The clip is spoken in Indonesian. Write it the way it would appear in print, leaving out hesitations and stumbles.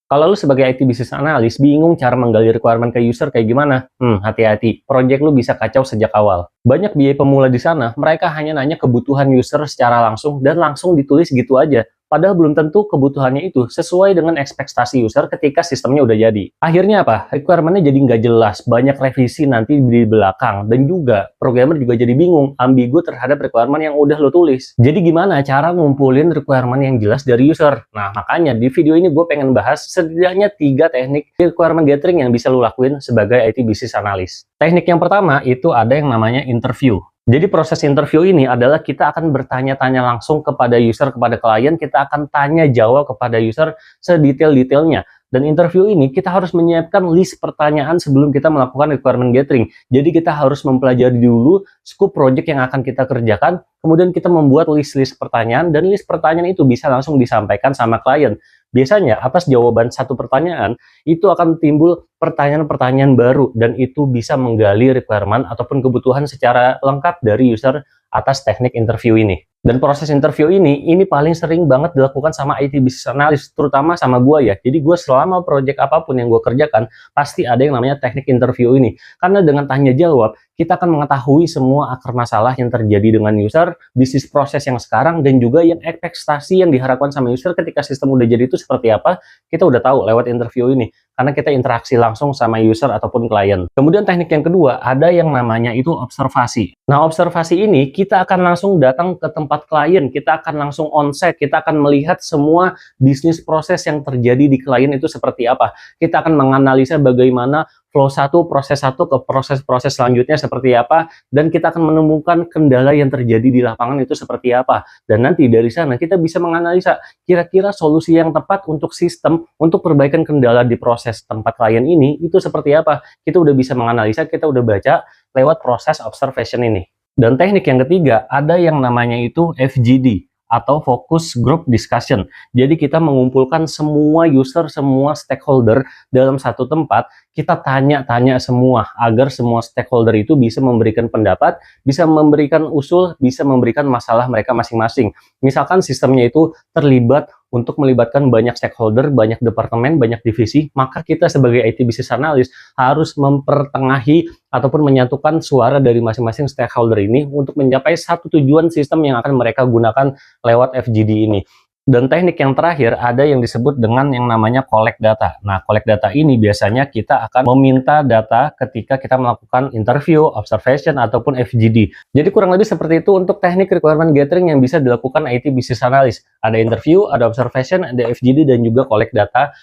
Kalau lu sebagai IT business analyst bingung cara menggali requirement ke user kayak gimana? Hati-hati, project lu bisa kacau sejak awal. Banyak BA pemula di sana, mereka hanya nanya kebutuhan user secara langsung dan langsung ditulis gitu aja. Padahal belum tentu kebutuhannya itu sesuai dengan ekspektasi user ketika sistemnya udah jadi. Akhirnya apa? Requirement-nya jadi nggak jelas, banyak revisi nanti di belakang, dan juga programmer juga jadi bingung, ambigu terhadap requirement yang udah lo tulis. Jadi gimana cara ngumpulin requirement yang jelas dari user? Nah, makanya di video ini gue pengen bahas setidaknya 3 teknik requirement gathering yang bisa lo lakuin sebagai IT business analyst. Teknik yang pertama itu ada yang namanya interview. Jadi proses interview ini adalah kita akan bertanya-tanya langsung kepada user, kepada klien, kita akan tanya jawab kepada user sedetail-detailnya. Dan interview ini kita harus menyiapkan list pertanyaan sebelum kita melakukan requirement gathering. Jadi kita harus mempelajari dulu scope project yang akan kita kerjakan, kemudian kita membuat list-list pertanyaan, dan list pertanyaan itu bisa langsung disampaikan sama klien. Biasanya atas jawaban satu pertanyaan, itu akan timbul pertanyaan-pertanyaan baru, dan itu bisa menggali requirement ataupun kebutuhan secara lengkap dari user atas teknik interview ini. Dan proses interview ini paling sering banget dilakukan sama IT business analyst, terutama sama gue ya. Jadi gue selama project apapun yang gue kerjakan, pasti ada yang namanya teknik interview ini. Karena dengan tanya jawab, kita akan mengetahui semua akar masalah yang terjadi dengan user, bisnis proses yang sekarang, dan juga yang ekspektasi yang diharapkan sama user ketika sistem udah jadi itu seperti apa, kita udah tahu lewat interview ini. Karena kita interaksi langsung sama user ataupun klien. Kemudian teknik yang kedua, ada yang namanya itu observasi. Nah, observasi ini kita akan langsung datang ke tempat klien, kita akan langsung onsite, kita akan melihat semua bisnis proses yang terjadi di klien itu seperti apa. Kita akan menganalisa bagaimana flow proses satu ke proses-proses selanjutnya seperti apa, dan kita akan menemukan kendala yang terjadi di lapangan itu seperti apa. Dan nanti dari sana kita bisa menganalisa kira-kira solusi yang tepat untuk sistem, untuk perbaikan kendala di proses tempat klien ini, itu seperti apa. Kita udah bisa menganalisa, kita udah baca lewat proses observation ini. Dan teknik yang ketiga, ada yang namanya itu FGD, atau Focus Group Discussion. Jadi kita mengumpulkan semua user, semua stakeholder dalam satu tempat, kita tanya-tanya semua, agar semua stakeholder itu bisa memberikan pendapat, bisa memberikan usul, bisa memberikan masalah mereka masing-masing. Misalkan sistemnya itu terlibat untuk melibatkan banyak stakeholder, banyak departemen, banyak divisi, maka kita sebagai IT business analyst harus mempertengahi ataupun menyatukan suara dari masing-masing stakeholder ini untuk mencapai satu tujuan sistem yang akan mereka gunakan lewat FGD ini. Dan teknik yang terakhir ada yang disebut dengan yang namanya collect data. Nah, collect data ini biasanya kita akan meminta data ketika kita melakukan interview, observation, ataupun FGD. Jadi kurang lebih seperti itu untuk teknik requirement gathering yang bisa dilakukan IT business analyst. Ada interview, ada observation, ada FGD, dan juga collect data.